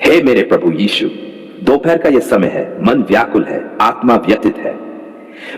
हे मेरे प्रभु यीशु, दोपहर का यह समय है, मन व्याकुल है, आत्मा व्यथित है।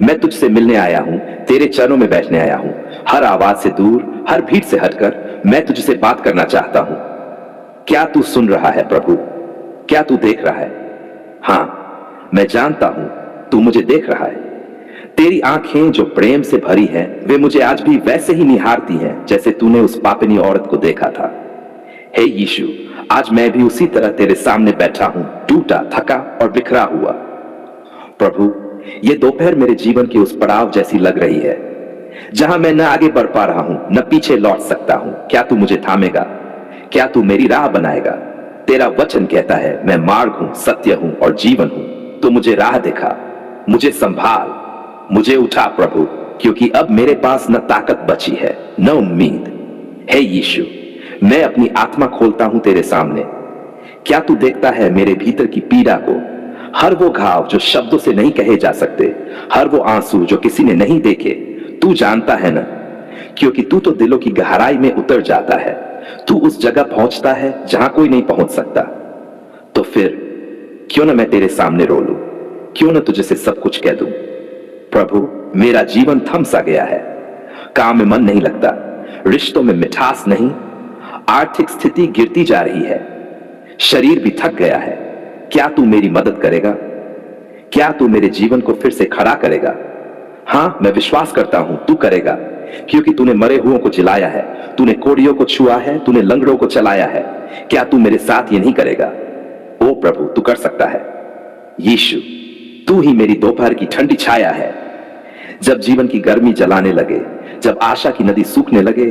मैं तुझसे मिलने आया हूं, तेरे चरणों में बैठने आया हूं। हर आवाज से दूर, हर भीड़ से हटकर मैं तुझसे बात करना चाहता हूं। क्या तू सुन रहा है प्रभु? क्या तू देख रहा है? हां, मैं जानता हूं तू मुझे देख रहा है। तेरी आंखें जो प्रेम से भरी हैं, वे मुझे आज भी वैसे ही निहारती हैं जैसे तूने उस पापिनी औरत को देखा था। हे यीशु, आज मैं भी उसी तरह तेरे सामने बैठा हूं, टूटा, थका और बिखरा हुआ। प्रभु, ये दोपहर मेरे जीवन की उस पड़ाव जैसी लग रही है जहां मैं न आगे बढ़ पा रहा हूं, न पीछे लौट सकता हूं। क्या तू मुझे थामेगा? क्या तू मेरी राह बनाएगा? तेरा वचन कहता है, मैं मार्ग हूं, सत्य हूं और जीवन हूं। तो मुझे राह दिखा, मुझे संभाल, मुझे उठा प्रभु, क्योंकि अब मेरे पास न ताकत बची है, न उम्मीद। हे यीशु, मैं अपनी आत्मा खोलता हूं तेरे सामने। क्या तू देखता है मेरे भीतर की पीड़ा को, हर वो घाव जो शब्दों से नहीं कहे जा सकते, हर वो आंसू जो किसी ने नहीं देखे? तू जानता है ना, क्योंकि तू तो दिलों की गहराई में उतर जाता है। तू उस जगह पहुंचता है जहां कोई नहीं पहुंच सकता। तो फिर क्यों ना मैं तेरे सामने रो लूं, क्यों ना तुझे से सब कुछ कह दूं। प्रभु, मेरा जीवन थम सा गया है, काम में मन नहीं लगता, रिश्तों में मिठास नहीं, आर्थिक स्थिति गिरती जा रही है, शरीर भी थक गया है। क्या तू मेरी मदद करेगा? क्या तू मेरे जीवन को फिर से खड़ा करेगा? हां, मैं विश्वास करता हूं तू करेगा, क्योंकि तूने मरे हुओं को जिलाया है, तूने कोढ़ियों को छुआ है, तूने लंगड़ों को चलाया है। क्या तू मेरे साथ ये नहीं करेगा? ओ प्रभु, तू कर सकता है। यीशु, तू ही मेरी दोपहर की ठंडी छाया है। जब जीवन की गर्मी जलाने लगे, जब आशा की नदी सूखने लगे,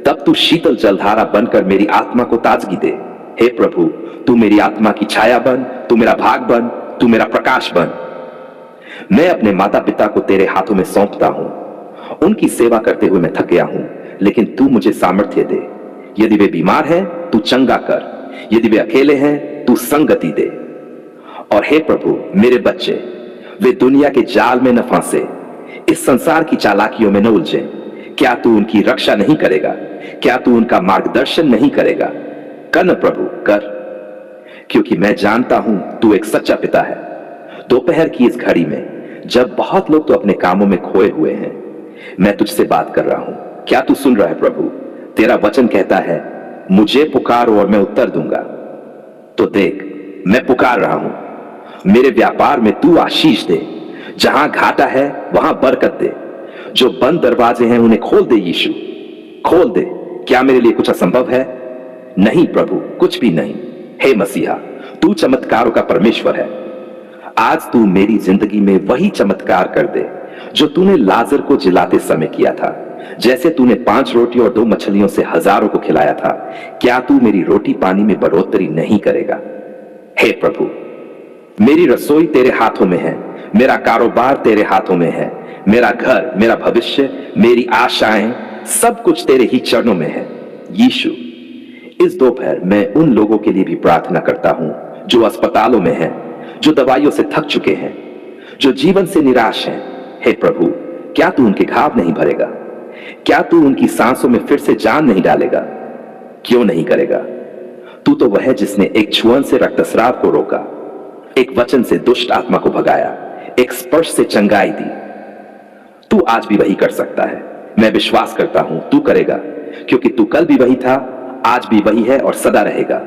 तब तू शीतल जलधारा बनकर मेरी आत्मा को ताजगी दे। हे प्रभु, तू मेरी आत्मा की छाया बन, तू मेरा भाग बन, तू मेरा प्रकाश बन। मैं अपने माता पिता को तेरे हाथों में सौंपता हूं। उनकी सेवा करते हुए मैं थक गया हूं, लेकिन तू मुझे सामर्थ्य दे। यदि वे बीमार हैं, तू चंगा कर। यदि वे अकेले हैं, तू संगति दे। और हे प्रभु, मेरे बच्चे, वे दुनिया के जाल में न फंसे, इस संसार की चालाकियों में न उलझे। क्या तू उनकी रक्षा नहीं करेगा? क्या तू उनका मार्गदर्शन नहीं करेगा? कर न प्रभु, कर, क्योंकि मैं जानता हूं तू एक सच्चा पिता है। दोपहर की इस घड़ी में, जब बहुत लोग तो अपने कामों में खोए हुए हैं, मैं तुझसे बात कर रहा हूं। क्या तू सुन रहा है प्रभु? तेरा वचन कहता है, मुझे पुकारो और मैं उत्तर दूंगा। तो देख, मैं पुकार रहा हूं। मेरे व्यापार में तू आशीष दे, जहां घाटा है वहां बरकत दे। जो बंद दरवाजे हैं उन्हें खोल दे यीशु, खोल दे। क्या मेरे लिए कुछ असंभव है? नहीं प्रभु, कुछ भी नहीं। हे मसीहा, तू चमत्कारों का परमेश्वर है। आज तू मेरी जिंदगी में वही चमत्कार कर दे जो तूने लाजर को जिलाते समय किया था। जैसे तूने 5 रोटी और 2 मछलियों से हजारों को खिलाया था, क्या तू मेरी रोटी पानी में बढ़ोतरी नहीं करेगा? हे प्रभु, मेरी रसोई तेरे हाथों में है, मेरा कारोबार तेरे हाथों में है, मेरा घर, मेरा भविष्य, मेरी आशाएं, सब कुछ तेरे ही चरणों में है। यीशु, इस दोपहर मैं उन लोगों के लिए भी प्रार्थना करता हूं जो अस्पतालों में हैं, जो दवाइयों से थक चुके हैं, जो जीवन से निराश हैं। हे प्रभु, क्या तू उनके घाव नहीं भरेगा? क्या तू उनकी सांसों में फिर से जान नहीं डालेगा? क्यों नहीं करेगा? तू तो वह है जिसने एक छुअन से रक्तस्राव को रोका, एक वचन से दुष्ट आत्मा को भगाया, एक स्पर्श से चंगाई दी। तू आज भी वही कर सकता है। मैं विश्वास करता हूं तू करेगा, क्योंकि तू कल भी वही था, आज भी वही है और सदा रहेगा।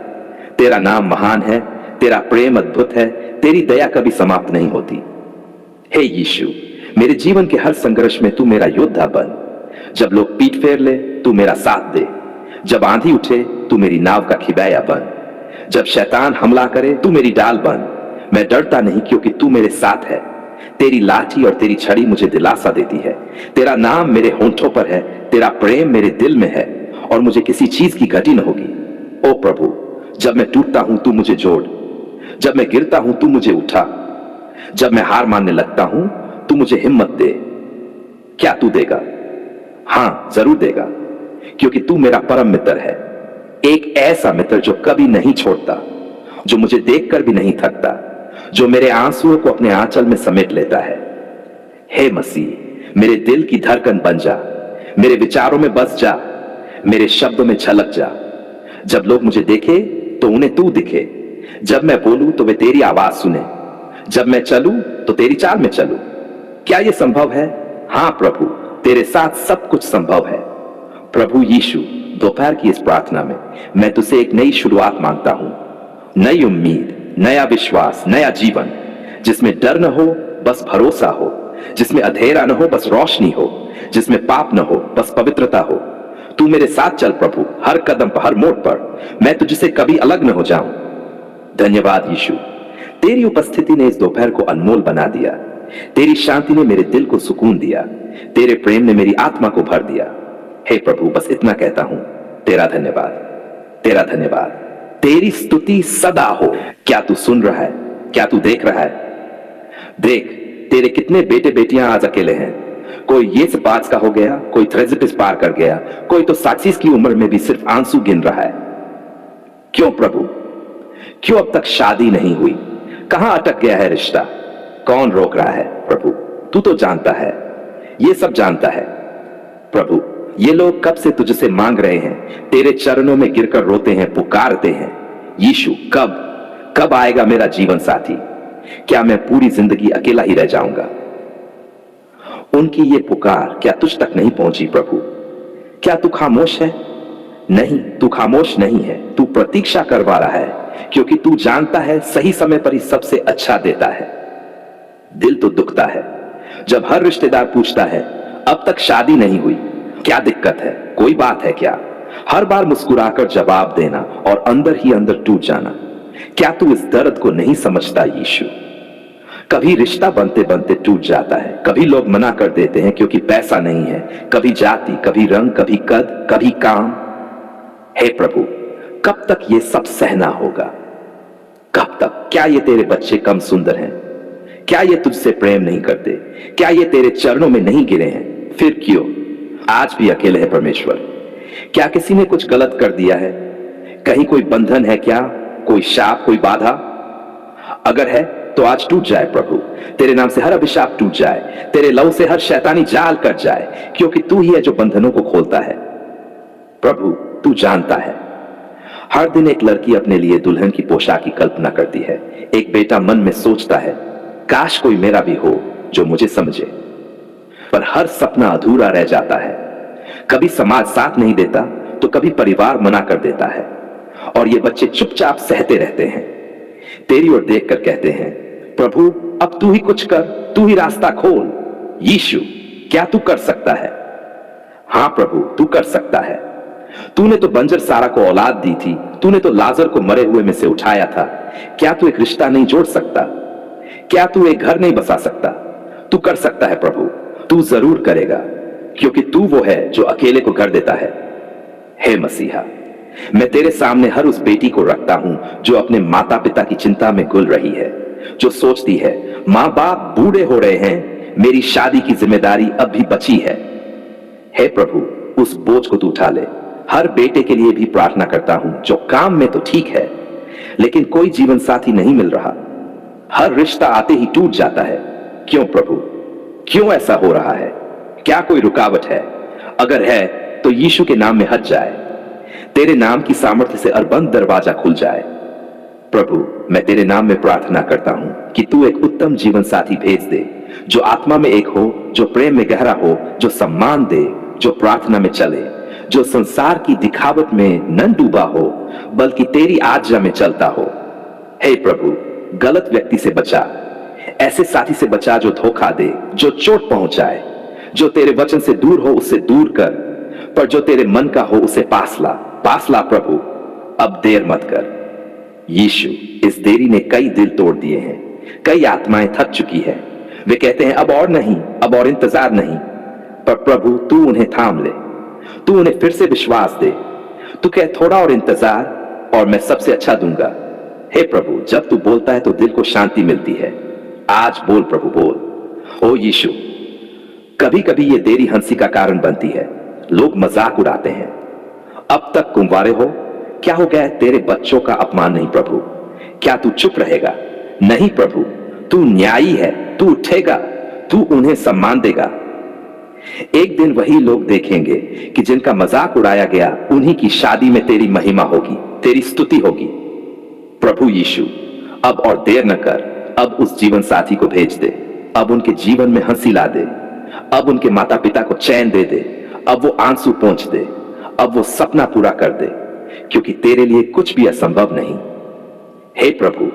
तेरा नाम महान है, तेरा प्रेम अद्भुत है, तेरी दया कभी समाप्त नहीं होती। हे यीशु, मेरे जीवन के हर संघर्ष में तू मेरा योद्धा बन। जब लोग पीठ फेर ले, तू मेरा साथ दे। जब आंधी उठे, तू मेरी नाव का खिबैया बन। जब शैतान हमला करे, तू मेरी डाल बन। मैं डरता नहीं, क्योंकि तू मेरे साथ है। तेरी लाठी और तेरी छड़ी मुझे दिलासा देती है। तेरा नाम मेरे होंठों पर है, तेरा प्रेम मेरे दिल में है, और मुझे किसी चीज की घटी न होगी। ओ प्रभु, जब मैं टूटता हूं तू मुझे जोड़, जब मैं गिरता हूं तू मुझे उठा, जब मैं हार मानने लगता हूं तू मुझे हिम्मत दे। क्या तू देगा? हां, जरूर देगा, क्योंकि तू मेरा परम मित्र है। एक ऐसा मित्र जो कभी नहीं छोड़ता, जो मुझे देखकर भी नहीं थकता, जो मेरे आंसुओं को अपने आंचल में समेट लेता है। हे मसीह, मेरे दिल की धड़कन बन जा, मेरे विचारों में बस जा, मेरे शब्दों में झलक जा। जब लोग मुझे देखे तो उन्हें तू दिखे, जब मैं बोलूं तो वे तेरी आवाज सुने, जब मैं चलूं तो तेरी चाल में चलूं। क्या यह संभव है? हां प्रभु, तेरे साथ सब कुछ संभव है। प्रभु यीशु, दोपहर की इस प्रार्थना में मैं तुझसे एक नई शुरुआत मांगता हूं, नई उम्मीद, नया विश्वास, नया जीवन, जिसमें डर न हो बस भरोसा हो, जिसमें अंधेरा न हो बस रोशनी हो, जिसमें पाप न हो बस पवित्रता हो। तू मेरे साथ चल प्रभु, हर कदम पर, हर मोड़ पर। मैं तुझसे कभी अलग न हो जाऊं। धन्यवाद यीशु, तेरी उपस्थिति ने इस दोपहर को अनमोल बना दिया। तेरी शांति ने मेरे दिल को सुकून दिया। तेरे प्रेम ने मेरी आत्मा को भर दिया। हे प्रभु, बस इतना कहता हूं, तेरा धन्यवाद, तेरा धन्यवाद। तेरी स्तुति सदा हो। क्या तू सुन रहा है? क्या तू देख रहा है? देख, तेरे कितने बेटे बेटियां आज अकेले हैं। कोई ये पास का हो गया, कोई थ्रेसिपिस पार कर गया, कोई तो 60 की उम्र में भी सिर्फ आंसू गिन रहा है। क्यों प्रभु? क्यों अब तक शादी नहीं हुई? कहां अटक गया है रिश्ता? कौन रोक रहा है? प्रभु, तू तो जानता है, ये सब जानता है। प्रभु, ये लोग कब से तुझसे मांग रहे हैं, तेरे चरणों में गिरकर रोते हैं, पुकारते हैं, यीशु कब आएगा मेरा जीवन साथी? क्या मैं पूरी जिंदगी अकेला ही रह जाऊंगा? उनकी ये पुकार क्या तुझ तक नहीं पहुंची प्रभु? क्या तू खामोश है? नहीं, तू खामोश नहीं है, तू प्रतीक्षा करवा रहा है, क्योंकि तू जानता है सही समय पर ही सबसे अच्छा देता है। दिल तो दुखता है जब हर रिश्तेदार पूछता है, अब तक शादी नहीं हुई, क्या दिक्कत है, कोई बात है क्या? हर बार मुस्कुराकर जवाब देना और अंदर ही अंदर टूट जाना। क्या तू इस दर्द को नहीं समझता यीशु? कभी रिश्ता बनते बनते टूट जाता है, कभी लोग मना कर देते हैं क्योंकि पैसा नहीं है, कभी जाति, कभी रंग, कभी कद, कभी काम। हे प्रभु, कब तक ये सब सहना होगा? कब तक? क्या ये तेरे बच्चे कम सुंदर हैं? क्या ये तुझसे प्रेम नहीं करते? क्या ये तेरे चरणों में नहीं गिरे हैं? फिर क्यों आज भी अकेले है परमेश्वर? क्या किसी ने कुछ गलत कर दिया है? कहीं कोई बंधन है क्या? कोई शाप, कोई बाधा? अगर है तो आज टूट जाए प्रभु। तेरे नाम से हर अभिशाप टूट जाए, तेरे लहू से हर शैतानी जाल कट जाए, क्योंकि तू ही है जो बंधनों को खोलता है। प्रभु, तू जानता है, हर दिन एक लड़की अपने लिए दुल्हन की पोशाक की कल्पना करती है। एक बेटा मन में सोचता है, काश कोई मेरा भी हो जो मुझे समझे। पर हर सपना अधूरा रह जाता है। कभी समाज साथ नहीं देता तो कभी परिवार मना कर देता है, और ये बच्चे चुपचाप सहते रहते हैं। तेरी ओर देखकर कहते हैं, प्रभु अब तू ही कुछ कर, तू ही रास्ता खोल। यीशु, क्या तू कर सकता है? हां प्रभु, तू कर सकता है। तूने तो बंजर सारा को औलाद दी थी, तूने तो लाजर को मरे हुए में से उठाया था। क्या तू एक रिश्ता नहीं जोड़ सकता? क्या तू एक घर नहीं बसा सकता? तू कर सकता है प्रभु, तू जरूर करेगा, क्योंकि तू वो है जो अकेले को घर देता है। हे मसीहा, मैं तेरे सामने हर उस बेटी को रखता हूं जो अपने माता पिता की चिंता में घुल रही है, जो सोचती है मां बाप बूढ़े हो रहे हैं, मेरी शादी की जिम्मेदारी अब भी बची है। हे प्रभु, उस बोझ को तू उठा ले। हर बेटे के लिए भी प्रार्थना करता हूं जो काम में तो ठीक है, लेकिन कोई जीवन साथी नहीं मिल रहा। हर रिश्ता आते ही टूट जाता है। क्यों प्रभु, क्यों ऐसा हो रहा है? क्या कोई रुकावट है? अगर है तो यीशु के नाम में हट जाए, तेरे नाम की सामर्थ्य से अरबंद दरवाजा खुल जाए। प्रभु, मैं तेरे नाम में प्रार्थना करता हूं कि तू एक उत्तम जीवन साथी भेज दे, जो आत्मा में एक हो, जो प्रेम में गहरा हो, जो सम्मान दे, जो प्रार्थना में चले, जो संसार की दिखावट में न डूबा हो बल्कि तेरी आज्ञा में चलता हो। हे प्रभु, गलत व्यक्ति से बचा, ऐसे साथी से बचा जो धोखा दे, जो चोट पहुंचाए। जो तेरे वचन से दूर हो उससे दूर कर, पर जो तेरे मन का हो उसे पास ला प्रभु। अब देर मत कर यीशु। इस देरी ने कई दिल तोड़ दिए हैं, कई आत्माएं थक चुकी है। वे कहते हैं अब और नहीं, अब और इंतजार नहीं। पर प्रभु, तू उन्हें थाम ले, तू उन्हें फिर से विश्वास दे। तू कह थोड़ा और इंतजार और मैं सबसे अच्छा दूंगा। हे प्रभु, जब तू बोलता है तो दिल को शांति मिलती है। आज बोल प्रभु, बोल। ओ यीशु, कभी कभी ये देरी हंसी का कारण बनती है। लोग मजाक उड़ाते हैं, अब तक कुंवारे हो, क्या हो गया? तेरे बच्चों का अपमान नहीं प्रभु। क्या तू चुप रहेगा? नहीं प्रभु, तू न्यायी है, तू उठेगा, तू उन्हें सम्मान देगा। एक दिन वही लोग देखेंगे कि जिनका मजाक उड़ाया गया, उन्हीं की शादी में तेरी महिमा होगी, तेरी स्तुति होगी। प्रभु यीशु, अब और देर न कर, अब उस जीवन साथी को भेज दे। अब उनके जीवन में हंसी ला दे। अब उनके माता पिता को चैन दे दे। अब वो आंसू पोंछ दे। अब वो सपना पूरा कर दे, क्योंकि तेरे लिए कुछ भी असंभव नहीं। हे प्रभु,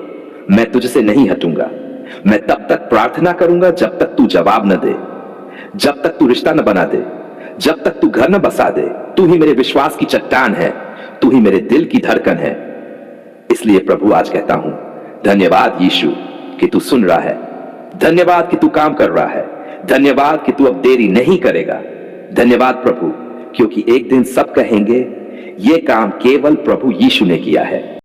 मैं तुझसे नहीं हटूंगा। मैं तब तक प्रार्थना करूंगा जब तक तू जवाब न दे, जब तक तू रिश्ता न बना दे, जब तक तू घर न बसा दे। तू ही मेरे विश्वास की चट्टान है, तू ही मेरे दिल की धड़कन है। इसलिए प्रभु आज कहता हूं, धन्यवाद यीशु कि तू सुन रहा है। धन्यवाद कि तू काम कर रहा है। धन्यवाद कि तू अब देरी नहीं करेगा। धन्यवाद प्रभु, क्योंकि एक दिन सब कहेंगे ये काम केवल प्रभु यीशु ने किया है।